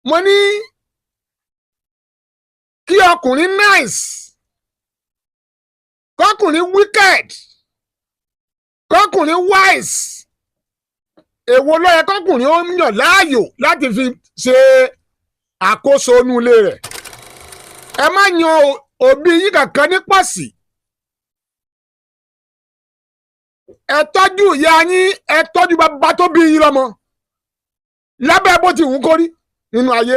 mo ní kí ọkùnrin nice kọkùnrin wicked kọkùnrin wise èwo ló yẹ kọkùnrin ó yàn láàyò láti fi ṣe àkóso inú ilé rẹ̀. ẹ má yan òbí yín kankan ní pọ̀sí. ẹ tọ́jú ìyá yín ẹ tọ́jú bàbá tó bí yín lọ́mọ lábẹ́ bó ti wù kó rí nínú ayé.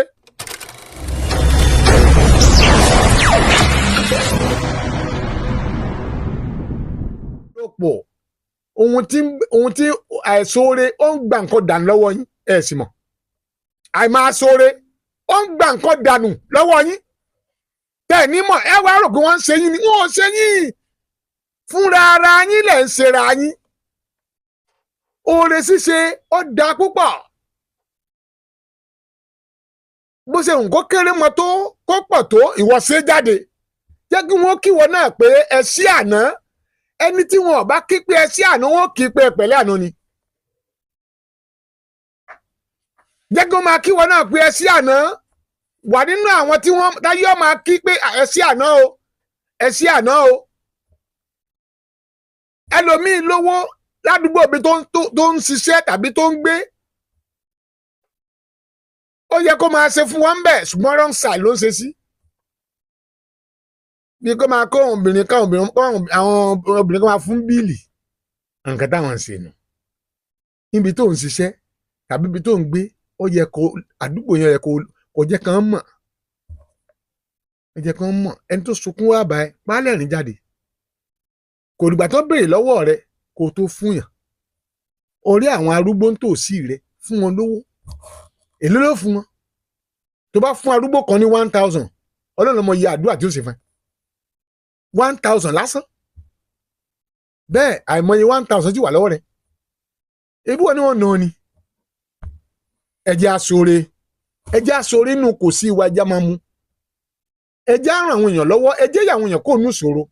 ohun tí àìsóore ó ń gba nǹkan dànù lọ́wọ́ yín ẹ̀ sì mọ̀ àìmáṣóore ó ń gba nǹkan dànù lọ́wọ́ yín tẹ̀ ní mọ̀ ẹ wá rò pé wọ́n ń ṣe yín ni wọ́n ò ṣe yín fúnra ara yín lẹ̀ ń ṣera yín. Oore ṣíṣe ó da púpọ̀ bó ṣe nǹkan kéré mọ́ tó kó pọ̀ tó ìwọ ṣe jáde jẹ́ kí wọ́n kíwọ náà pé ẹ sí àná ẹni tí wọn ò bá kí pé ẹ sí àná wọn kì í pé pẹ̀lẹ́ àná ni. jẹ́ kí wọ́n máa kíwọ náà pé ẹ sí àná wà nínú àwọn tí wọ́n dáyé máa kí pé ẹ sí àná o ẹ sí àná o. ẹlòmíín lówó ládùúgbò bí tó ń ṣiṣẹ́ tàbí tó ń gbé ó yẹ kó máa ṣe fún wọn bẹ́ẹ̀ ṣùgbọ́n wrong side ló ń ṣe sí. bí kó máa kó àwọn obìnrin kan máa fún bíìlì nǹkan táwọn ń ṣe nù. níbi tó ń ṣiṣẹ́ tàbí ibi tó ń gbé ó yẹ kó àdúgbò yẹn yẹ kó jẹ́ kán mọ̀ jẹ́ kán mọ̀ ẹni tó sunkún wá bá ẹ pálẹ̀ rìn jáde kò dìgbà tó béèrè lọ́wọ́ rẹ kó tó fún yàn. orí àwọn arúgbó ń tòsí rẹ fún wọn lówó èló ló fún wọn tó bá fún arúgbó kan ní 1000 ọlọ́run mọ iye àdúrà tí ó ṣe fún ẹ 1000 lásán bẹ́ẹ̀ àìmọye 1000 tí wà lọ́wọ́ rẹ ebí wọn ni wọn nà ọ ni. ẹjẹ́ aṣoore nù kò sí ìwà ẹjẹ́ máa mú ẹjẹ́ àrùn àwọn èèyàn lọ́wọ́ ẹjẹ́ ìyàwó èèyàn kò nù ṣòro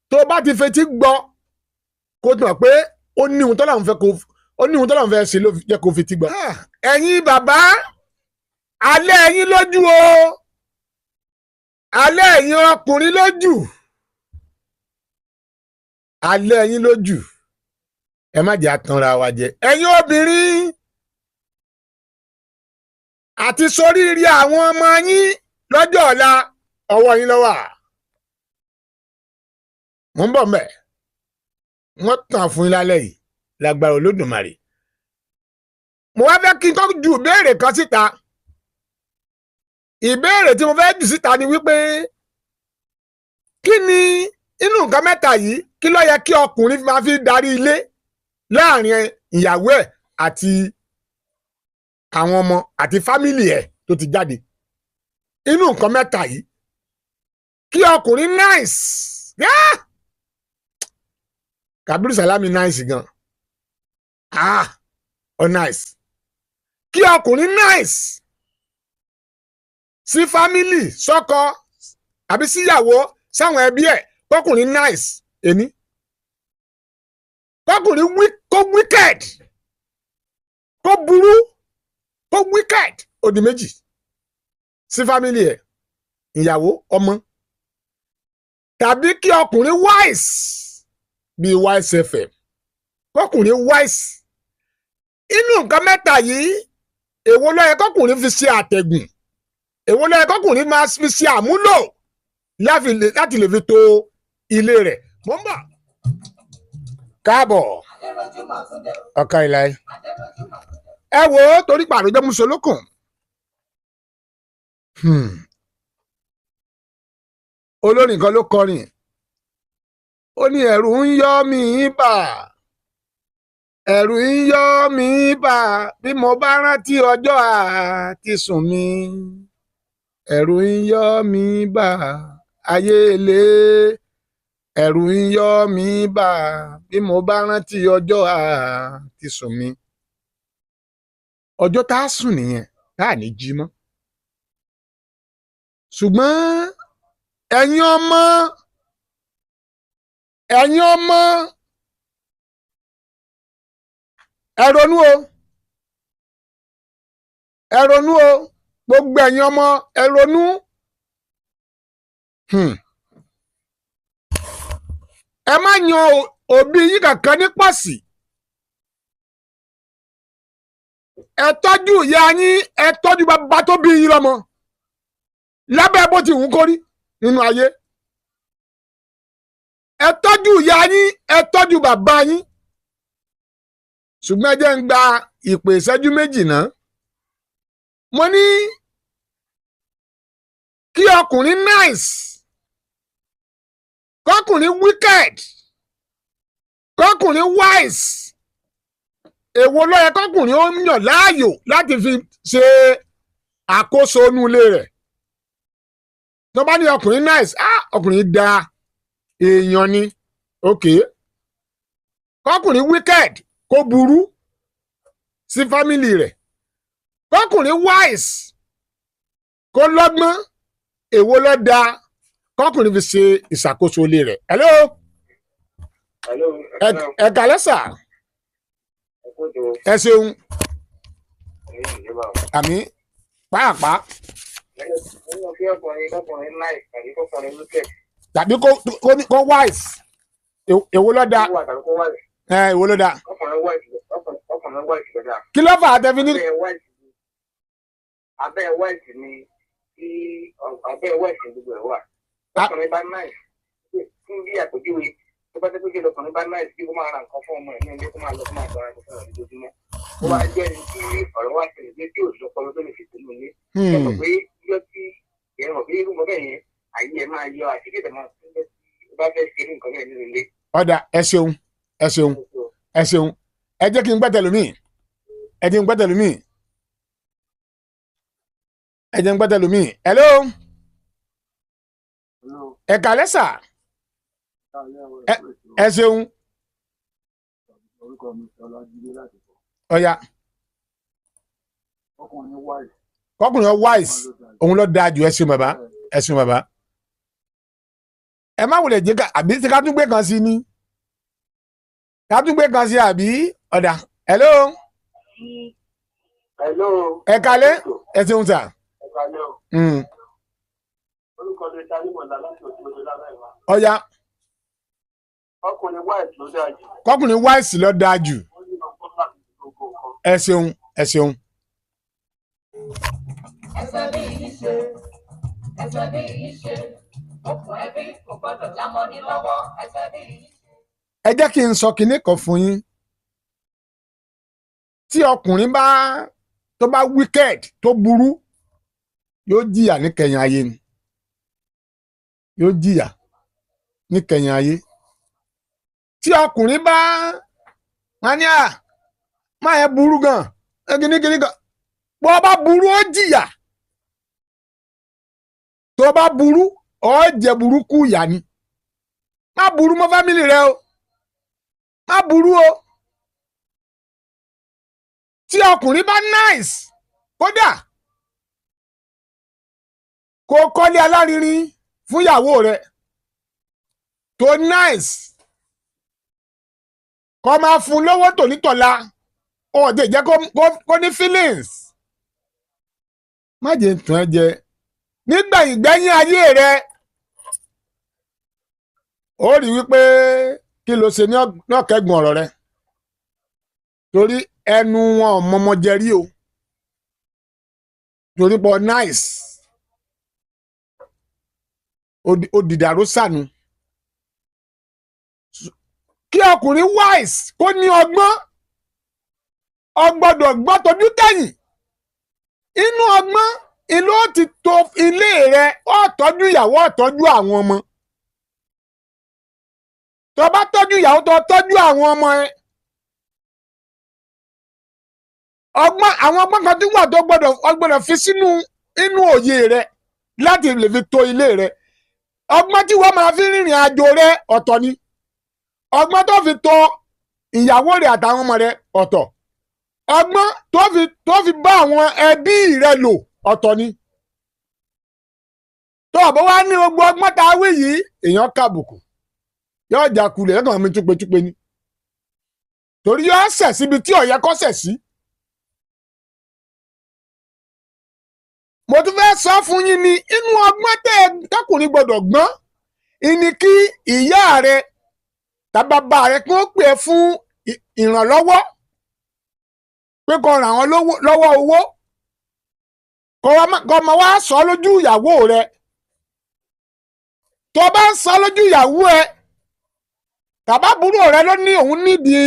tó bá ti fetí gbọ́ kó tó mọ̀ pé ó ní ohun tọ́lọ́run fẹ́ ṣe ló jẹ́ kó fetí gbọ́. ẹ̀yin bàbá alẹ́ ẹ̀yin lójú o alẹ́ ẹ̀yin ọkùnrin lójú alẹ́ ẹ̀yin lójú ẹ má jẹ́ àtànra wa jẹ. ẹ̀yin obìnrin àti soríire àwọn ọmọ yín lọ́jọ́ ọ̀la ọwọ́ yín ló wà. mo ń bọ̀ mẹ́ wọ́n tàn fún yín lálẹ́ yìí lágbára Olódùmarè. mo wá fẹ́ kí n kọ́ ju ìbéèrè kan síta. ìbéèrè tí mo fẹ́ jù síta ni wípé kí ni inú nǹkan mẹ́ta yìí kí ló yẹ kí ọkùnrin máa fi darí ilé láàrin ìyàwó ẹ̀ àti àwọn ọmọ àti fámìlì ẹ̀ tó ti jáde. inú nǹkan mẹ́ta yìí kí ọkùnrin nice Kabiru Salami nice gan ọ nice kí ọkùnrin nice sí fámìlì sọ́kọ àbí síyàwó sáwọn ẹbí ẹ̀ kọkùnrin nice ẹni kọkùnrin kó wicked kó burú kó wicked òdì méjì sí fámìlì ẹ̀ ìyàwó ọmọ tàbí kí ọkùnrin wise bíi Wise FM kọkùnrin wise. inú nǹkan mẹ́ta yìí èwo ló yẹ kọkùnrin fi ṣe àtẹ̀gùn èwo ló yẹ kọkùnrin máa fi ṣe àmúlò láti lè fi tò ilé rẹ̀. mo ń bọ̀ káàbọ̀ ọ̀ka ìlàyé ẹ wò ó torí pàrọ̀ jẹ́ musolókùn. olórin kan ló kọrin ó ní ẹ̀rù ń yọ́ mi bà ẹ̀rù ń yọ́ mi bà bí mo bá rántí ọjọ́ àti sùn mi ẹ̀rù ń yọ́ mi bà ayé ilé ẹ̀rù ń yọ́ mi bà bí mo bá rántí ọjọ́ àti sùn mi. ọjọ́ tá a sùn nìyẹn tá a ní jí mọ́. ṣùgbọ́n ẹ̀yin ọmọ ẹ ronú o gbogbo ẹ̀yin ọmọ ẹ ronú. Ẹ má yan òbí yín kankan ní pọ̀sí. Ẹ tọ́jú ìyá yín, ẹ tọ́jú bàbá tó bí yín lọ́mọ. Lábẹ́ bó ti wù kó rí nínú ayé. Ẹ tọ́jú ìyá yín, ẹ tọ́jú bàbá yín. Ṣùgbọ́n ẹ jẹ́ ń gba ìpè ìṣẹ́jú méjì náà. Mo ní kí ọkùnrin nice, kọkùnrin wicked, kọkùnrin wise. Èwo ló yẹ kọkùnrin ó yàn láàyò láti fi ṣe àkóso inú ilé rẹ̀. Tó bá ní ọkùnrin nice, ọkùnrin da èèyàn ni, ok. Kọkùnrin wicked kó burú sí fámìlì rẹ̀. Kọkùnrin wise kó lọ́gbọ́n. Èwo ló da kọkùnrin fi ṣe ìṣàkóso ilé rẹ̀. Hello. Ẹ kálẹ́ sà. Ẹ ṣeun. Àmì pàápàá. Tàbí kó wise. Èwo ló da. Èwo ló da. Kí ló fà á tẹ́ fi ní. Abẹ́ wise ni tí abẹ́ wise gbogbo ẹ̀ wà. Ọkùnrin bá náì fún bí àpèjúwe tó bá tẹ́kọ̀ọ́ jẹ́ ọkùnrin bá náì sí kó máa ra nǹkan fún ọmọ ẹ̀ ní ilé kó máa lọ kó máa gbọ́ra nǹkan fún ọ̀rọ̀ lójoojúmọ́. Ó wá jẹ́ ẹni tí ọ̀rọ̀ wá ṣẹlẹ̀ dé tí òṣìṣẹ́ ọpọlọ tó lè fi tẹ̀lé ilé. Ẹ mọ̀ pé yọ tí ẹ mọ̀ pé irú mọ́ bẹ́ẹ̀ yẹn àyè ẹ̀ máa yọ àti kéde máa tún bẹ́ẹ̀ tí ó bá fẹ́ ṣe irú nǹkan bẹ́ẹ̀ nínú ilé. Ọ̀dà ẹ ṣeun ẹ ṣeun ẹ ṣeun ẹ jẹ́ kí n gbẹ́tẹ̀lú mi ẹ jẹ́ n gbẹ́tẹ̀lú mi. Ẹ jẹ́ ń gbẹ́tẹ̀ lómi. Hello. Ẹ kálẹ́ sà. Ẹ ṣeun. Ọ̀ya. Kọkùnrin wise. Òun ló dáa jù. Ẹ ṣeun bàbá. Ẹ ṣeun bàbá. Ẹ má wulẹ̀ jẹ́ ká àbí tí ká tún gbé kan sí ni. Ká tún gbé kan sí àbí ọ̀dà. Hello. Ẹ kálẹ́. Ẹ ṣeun sà. Ọ̀ya. Kọkùnrin wise ló dáa jù. Ẹ ṣeun ẹ ṣeun. Ẹsẹ̀ bí yìí ṣe, ẹsẹ̀ bí yìí ṣe, okùn ẹbí kò gbọdọ̀ jámọ́ ní lọ́wọ́, ẹsẹ̀ bí yìí ṣe. Ẹ jẹ́ kí n sọ kinní kan fún yín. Tí ọkùnrin tó bá wicked tó burú, yóò jìyà níkẹyìn ayé ni. Yóò jìyà níkẹyìn ayé. Tí ọkùnrin bá wọn ní máa yẹ burú gan gínígíní gan bó bá burú ó jìyà. Tó bá burú ó jẹ burúkú ìyà ni. Má burú mọ́ fámìlì rẹ o. Má burú o. Tí ọkùnrin bá nice kódà kó kọ́lé alárinrin fún ìyàwó rẹ̀ tó nice kó máa fún lówó tònítọ̀la ọ̀dẹ̀ jẹ́ kó ní feelings. Má jẹ́ tún ẹ jẹ nígbà ìgbẹ́yìn ayé rẹ̀ ó rí wípé kí ló ṣe ní ọ̀kẹ́gun ọ̀rọ̀ rẹ̀ torí ẹnu wọn ò mọmọ jẹ rí o torí pọ̀ nice. Òdìdàrú sànù. Kí ọkùnrin wise kó ní ọgbọ́n ọgbọ́dọ̀ gbọ́ tójú tẹ̀yìn. Inú ọgbọ́n ìlú ó ti tò ilé rẹ̀ ó tọ́jú ìyàwó ó tọ́jú àwọn ọmọ. Tó bá tọ́jú ìyàwó tó tọ́jú àwọn ọmọ ẹ. Àwọn ọgbọ́n kan tí wà tó gbọ́dọ̀ fi sínú inú òye rẹ̀ láti lè fi tò ilé rẹ̀. Ọgbọ́n tí wọ́n máa fi rìnrìn àjò rẹ ọ̀tọ̀ ni. Ọgbọ́n tó fi tọ́ ìyàwó rẹ àtàwọn ọmọ rẹ ọ̀tọ̀. Ọgbọ́n tó fi bá àwọn ẹbí rẹ lò ọ̀tọ̀ ni. Tó ọ̀bọ̀ wá ní gbogbo ọgbọ́n tá a wí yìí èèyàn kàbùkù. Yóò jà kulẹ̀ ẹ̀kan mi túpetúpe ni. Torí yóò ṣẹ̀ síbi tí ó yẹ kó ṣẹ̀ sí. mo tún fẹ́ sọ fún yín ní inú ọgbọ́n tọkùnrin gbọ́dọ̀ gbọ́n ìní kí ìyá rẹ tàbí bàbá rẹ kí wọ́n pè é fún ìrànlọ́wọ́ pé kó ràn wọ́n lọ́wọ́ owó kó máa wá sọ lójú ìyàwó rẹ tó bá ń sọ lójú ìyàwó ẹ tàbá àbúrò rẹ ló ní òun nídìí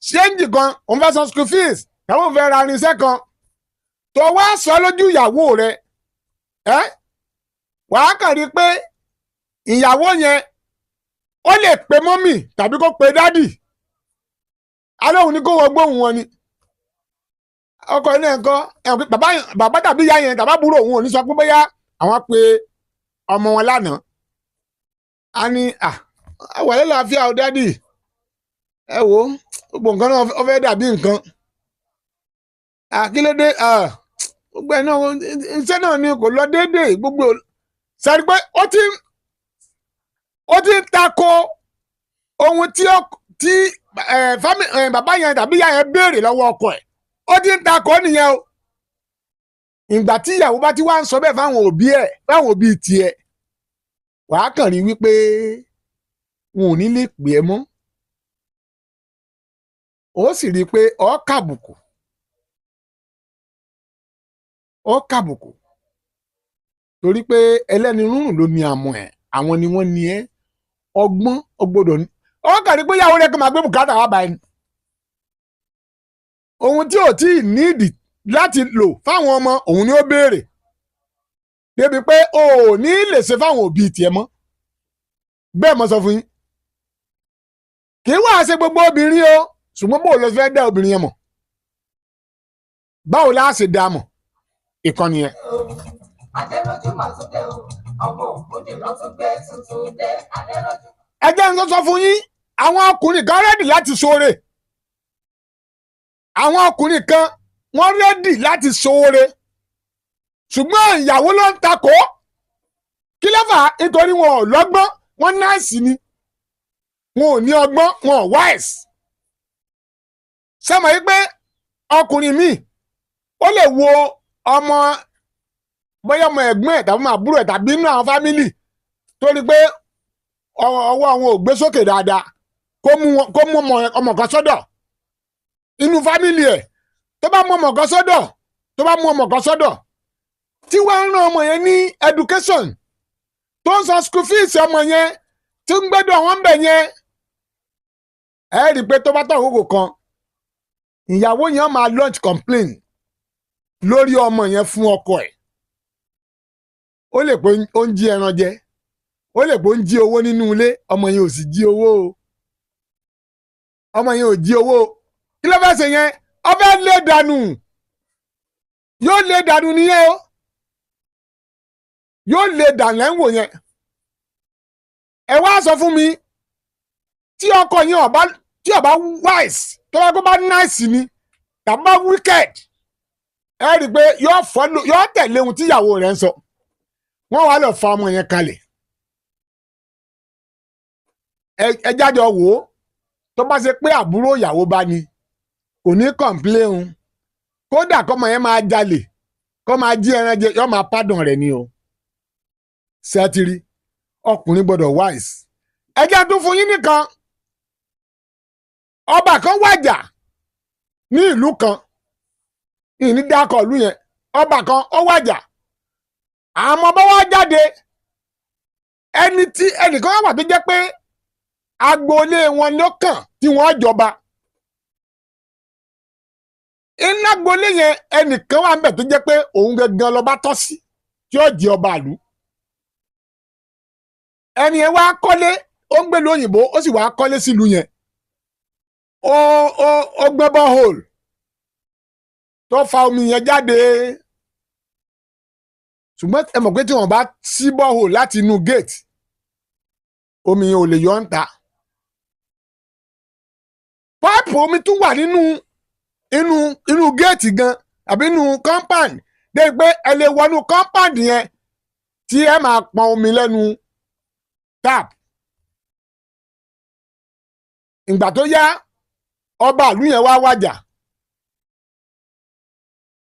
ṣéǹjì kan òun fẹ́ san school fees tàbí òun fẹ́ ra irinṣẹ́ kan tó wá sọ lójú ìyàwó rẹ wàá kàn rí i pé ìyàwó yẹn ó lè pe mọ́mì tàbí kó pe dádì alóhùn ní kó wọ gbóhùn wọn ni ọkọ ilé nǹkan bàbá tàbí ìyá yẹn tàbá àbúrò òun ò ní sọ pé bóyá àwọn pe ọmọ wọn lánàá a ní àwọlé làáfíà ó dádì ẹ wo gbogbo nǹkan náà ó fẹ́ dàbí nǹkan kílódé gbogbo ẹ̀ náà iṣẹ́ náà ni kò lọ déédéé gbogbo sẹ́ni pé ó ti ń tako ohun tí bàbá yẹn tàbí ìyá yẹn béèrè lọ́wọ́ ọkọ ẹ̀ ó ti ń tako nìyẹn o ìgbà tí ìyàwó bá ti wá ń sọ bẹ́ẹ̀ fáwọn òbí tiẹ̀ wàá kàn rí wípé wọn ò ní lè pè é mọ́ ó sì rí i pé ó kàbùkù torí pé ẹlẹ́ni rúrùn ló ní àmọ́ ẹ̀ àwọn ni wọ́n ní ẹ́ ọgbọ́n ọgbọ́dọ̀ ní ó kàn rí pé ìyàwó rẹ̀ kò máa gbé bùkátà wá báyìí ohun tí ò tí ì nídìí láti lò fáwọn ọmọ òun ni ó béèrè débi pé o ò ní lè ṣe fáwọn òbí tiẹ̀ mọ́ bẹ́ẹ̀ mo sọ fún yín kì í wá ṣe gbogbo obìnrin o ṣùgbọ́n bó lọ fẹ́ dá obìnrin yẹn mọ̀ báwo la ṣe dá mọ̀ ìkànnì yẹn. Adéròjú mà tún dé o, ọmọ òkúdi ló tún gbé tuntun dé Adéròjú. ẹ jẹ́ n sọ fún yín àwọn ọkùnrin kan rẹ́dì láti ṣoore àwọn ọkùnrin kan wọ́n rẹ́dì láti ṣoore ṣùgbọ́n ìyàwó ló ń takò kí ló fà á nítorí wọn ò lọ́gbọ́n wọn náìsì ni wọn ò ní ọgbọ́n wọn ò wáìsì sẹ́mọ̀ yí pé ọkùnrin míì ó lè wo ọmọ bóyá ọmọ ẹ̀gbọ́n ẹ̀ tàbí ọmọ àbúrò ẹ̀ tàbí inú àwọn fámìlì torí pé ọwọ́ àwọn ò gbé sókè dáadáa kó mú ọmọ kan sọ́dọ̀ inú fámìlì ẹ̀ tó bá mú ọmọ kan sọ́dọ̀ tí wọ́n ń rán ọmọ yẹn ní education tó ń san school fees ọmọ yẹn tí ń gbẹ́dọ̀ wọn bẹ̀ yẹn ẹ rí i pé tó bá tọ̀ àkókò kan ìyàwó yẹn máa launch complaint lórí ọmọ yẹn fún ọkọ ẹ̀ ó lè pé ó ń jí ẹran jẹ ó lè pé ó ń jí owó nínú ilé ọmọ yẹn ò sì jí owó o ọmọ yẹn ò jí owó o kí ló fẹ́ ṣe yẹn ó fẹ́ lé dànù yóò lé dànù nìyẹn o yóò lé dànù ẹ̀ ń wò yẹn ẹ wá sọ fún mi tí ọkọ yẹn ọba wise tó bá kó bá nice ni tàbí bá wicked ẹ rí i pé yóò tẹ̀lé ohun tí ìyàwó rẹ̀ ń sọ wọ́n wá lọ fa ọmọ yẹn kalẹ̀ ẹ jáde wò ó tó bá ṣe pé àbúrò ìyàwó bá ní kò ní complain kódà kọ́mọ yẹn máa jalè kó máa jí ẹran jẹ yóò máa pardon rẹ̀ ni o ṣẹ́tìrì ọkùnrin gbọ́dọ̀ wise ẹ jẹ́ tún fún yín nìkan ọba kan wàjà ní ìlú kan ìní dákọ̀ ìlú yẹn ọba kan ó wàjà àmọ́ bá wá jáde ẹnìkan wà tó jẹ́ pé agboolé wọn ló kàn tí wọ́n jọba iná agboolé yẹn ẹnìkan wà ńbẹ̀ tó jẹ́ pé òun gangan lọ́ba tọ́ sí tí ó jẹ ọba ìlú ẹni yẹn wá kọ́lé ó ń gbé lóyìnbó ó sì wá kọ́lé sílùú yẹn ó gbẹ́ borehole tó fa omi yẹn jáde ṣùgbọ́n ẹ mọ̀ pé tí wọ́n bá ṣí borehole láti inú gate omi yẹn ò lè yọ ń ta páìpù omi tún wà inú gate gan àbí inú compound dé pé ẹ lè wọnú compound yẹn tí ẹ máa pọn omi lẹ́nu tap ìgbà tó yá ọba ìlú yẹn wá wàjà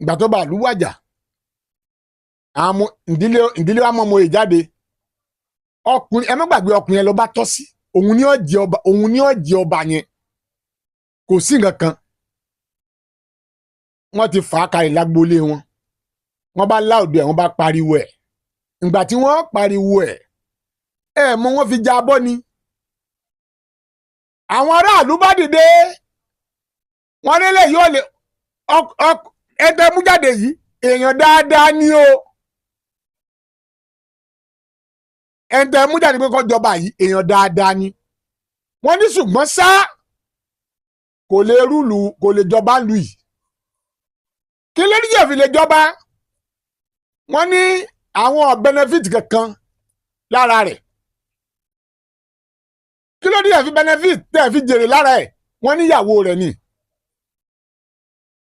ìgbà tó bá ìlú wàjà àwọn ìdílé wa mọ̀ mọ́ ìjáde ọkùnrin ẹ má gbàgbé ọkùnrin yẹn ló bá tọ́ sí òun ni ó jẹ ọba yẹn kò sí nǹkan kan wọ́n ti fà á kalẹ̀ lágbólé wọn wọ́n bá láòdù ẹ̀ wọ́n bá pariwo ẹ̀ ìgbà tí wọ́n pariwo ẹ̀ mọ wọ́n fi já abọ́ ni àwọn aráàlú bá dìde wọ́n nílẹ̀ yóò lè ẹgbẹ́ mú jáde yìí èèyàn dáadáa ni o ẹgbẹ́ mú jáde pé kó jọba yìí èèyàn dáadáa ni wọ́n ní ṣùgbọ́n ṣá kò lè rúlu kò lè jọba lù yìí kí ló díje fi lè jọba wọ́n ní àwọn benefit kankan lára rẹ̀ kí ló díje fi benefit tẹ̀ fi jèrè lára ẹ̀ wọ́n ní ìyàwó rẹ̀ ni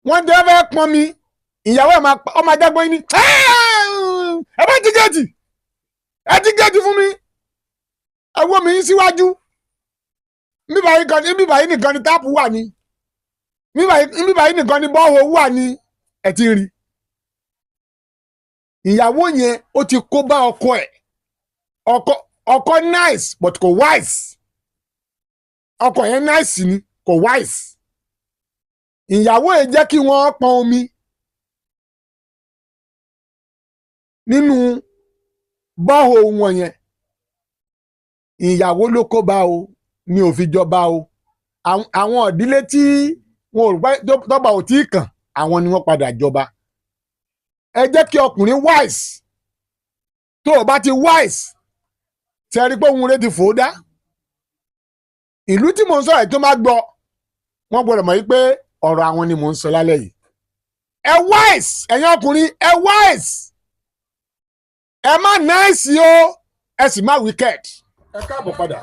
wọ́n tẹ́ fẹ́ pọn mi ìyàwó ẹ̀ ọmọ ajágbọ́n yín ni ẹ bá ti géètì ẹ ti géètì fún mi ẹ wọ́ mi síwájú bíbáyìí nìkan ni táàpù wà ní bíbáyìí nìkan ni bọ́ọ̀hù wà ní ẹ ti rí ìyàwó yẹn ó ti kó bá ọkọ ẹ̀ ọkọ nice but kò wise ọkọ yẹn nice ni kò wise ìyàwó ẹ̀ jẹ́ kí wọ́n pọn omi nínú bọ́ọ̀hù wọn yẹn ìyàwó ló kó bá o ni ò fi jọba o àwọn ìdílé tí wọn ò rò tọ́ba ò tí ì kàn àwọn ni wọ́n padà jọba ẹ jẹ́ kí ọkùnrin wise tó o bá ti wise tí ẹ rí pé òun rẹ ti fò ó dá ìlú tí mò ń sọ̀rọ̀ tó máa gbọ́ wọ́n gbọ́dọ̀ mọ̀ wípé ọ̀rọ̀ àwọn ni mò ń sọ lálẹ́ yìí ẹ wise ẹ̀yin ọkùnrin ẹ wise ẹ má nice o ẹ sì má wicked ẹ káàbọ̀ padà.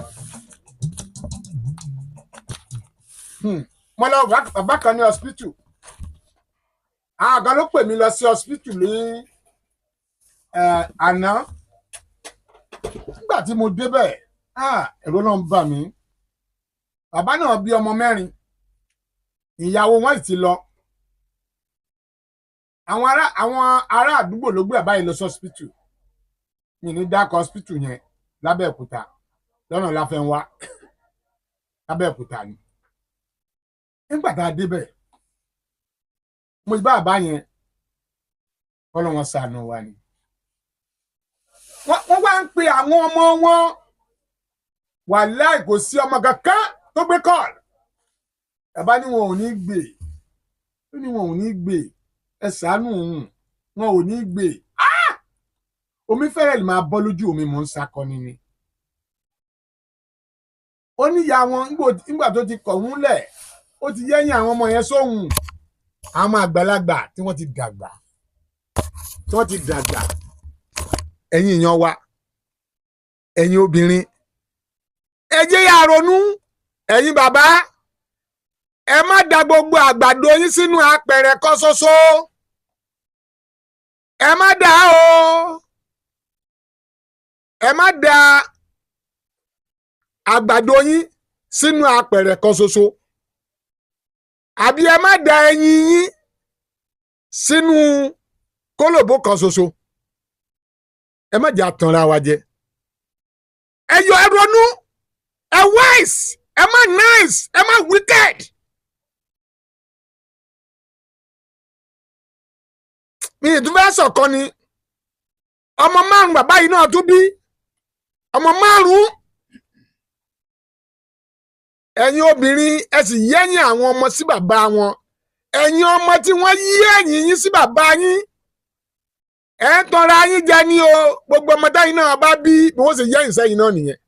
Mo lọ bàbá kan ní hospital àwọn àgbà ló pè mí lọ sí hospital ní àná nígbà tí mo débẹ̀ ẹ̀rọ náà ń bà mí bàbá náà bí ọmọ 4 ìyàwó wọn ti lọ àwọn ará àdúgbò ló gbé àbáyé lọ sí hospital mi ní dákọ̀ hospital yẹn lábẹ́òkúta lọ́nà láfẹ́nwá lábẹ́òkúta ni nígbà tá a débẹ̀ mo bá àbá yẹn ọlọ́wọ́n ṣàánú wa ni wọ́n wá ń pe àwọn ọmọ wọn wàláì kò sí ọmọ kankan tó gbé kọ́ọ̀lù bàbá ní wọn ò ní gbé ó ní wọn ò ní gbé ẹ ṣàánú òun wọn ò ní gbé omi fẹ́rẹ̀ lè máa bọ́ lójú omi mò ń sakọni ni ó níyà wọn nígbà tó ti kọ̀ wọ́n lẹ̀ ó ti yẹ́yìn àwọn ọmọ yẹn sóhun àwọn àgbàlagbà tí wọ́n ti dàgbà ẹ̀yin èèyàn wa ẹ̀yin obìnrin ẹ jẹ́ yá ronú ẹ̀yin bàbá ẹ má da gbogbo àgbàdo yín sínú apẹ̀rẹ̀ kan ṣoṣo ẹ má dà o ẹ má da àgbàdo yín sínú apẹ̀rẹ̀ kan ṣoṣo àbí ẹ má da ẹyin yín sínú kólòbó kan ṣoṣo ẹ má jẹ́ àtànra wa jẹ ẹ yọ ẹ ronú ẹ wise ẹ má nice ẹ má wicked mi ìdúfẹ́ sọ̀kan ni ọmọ 5 bàbá yìí náà tún bí ọmọ 5 ẹ̀yin obìnrin ẹ sì yẹ́yìn àwọn ọmọ sí bàbá wọn ẹ̀yin ọmọ tí wọ́n yí ẹ̀yìn yín sí bàbá yín ẹ ń tanra yín jẹ ní o gbogbo ọmọ táyìn náà bá bí bí wọ́n sì yẹ́yìn sẹ́yìn náà nìyẹn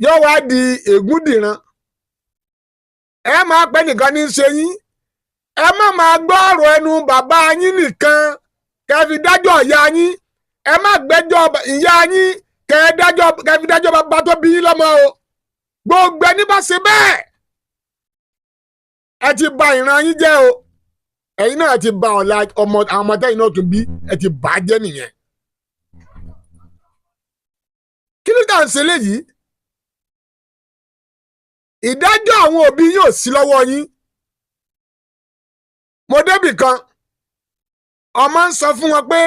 yóò wá di ègúndìran ẹ máa pẹ́ nìkan ní í ṣe yín ẹ má máa gbọ́ ọ̀rọ̀ ẹnu bàbá yín nìkan kẹ́ fi dájọ́ ìyá yín ẹ má gbẹ́jọ́ ìyá yín kẹ́ fi dájọ́ bàbá tó bí yín lọ́mọ o gbogbo ẹni bá ṣe bẹ́ẹ̀ ẹ ti bà ìran yín jẹ́ o ẹ̀yin náà ti bà ọ̀la ọmọ àwọn ọmọ tẹ́yìn náà tún bí ẹ ti bà á jẹ́ nìyẹn kí ló dà ń ṣe léyìí ìdájọ́ àwọn òbí yín ò sí lọ́wọ́ yín mo débì kan ọmọ ń sọ fún wọn pé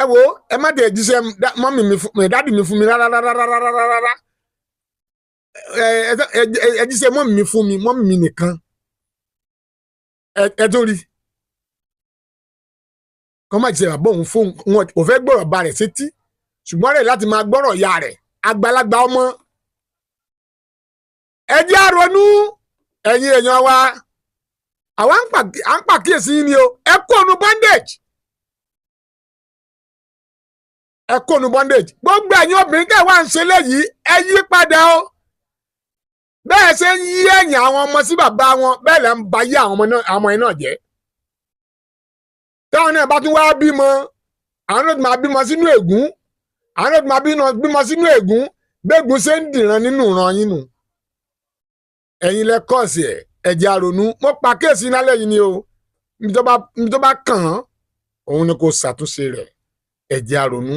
ẹ wo ẹ má dé jíṣẹ́ mọ́mì mi fún mi dádì mi fún mi rárá ẹ jíṣẹ́ mọ́mì mi fún mi mọ́mì mi nìkan ẹ tó rí kọ́ má jíṣẹ́ bàbá òun fún wọn ò fẹ́ gbọ́rọ̀ ba rẹ̀ sétí ṣùgbọ́n rẹ̀ láti máa gbọ́rọ̀ ya rẹ̀ àgbàlagbà ọmọ ẹ jẹ́ á ronú ẹ̀yin èèyàn wa àwa à ń pàkíyèsí yín ni o ẹ kó nu bondage ẹ kó nu bondage gbogbo ẹ̀yin obìnrin tẹ́ wá ń ṣe léyìí ẹ yí padà o bẹ́ẹ̀ ṣe ń yí ẹ̀yìn àwọn ọmọ sí bàbá wọn bẹ́ẹ̀ lẹ́ ń ba yí àwọn ọmọ yẹn náà jẹ́ táwọn náà bá tún wá bímọ àwọn náà tún máa bímọ sínú ègún àwọn náà tún máa bímọ sínú ègún gbégun ṣe ń dìran nínú ìran yín nù ẹ̀yin lẹ kọ́ọ̀sì ẹ jẹ́ á ronú mo pa kéèsì iná lẹ́yìn ni o níbi tó bá kàn án òun ni kò ṣàtúnṣe rẹ̀ ẹ jẹ́ á ronú.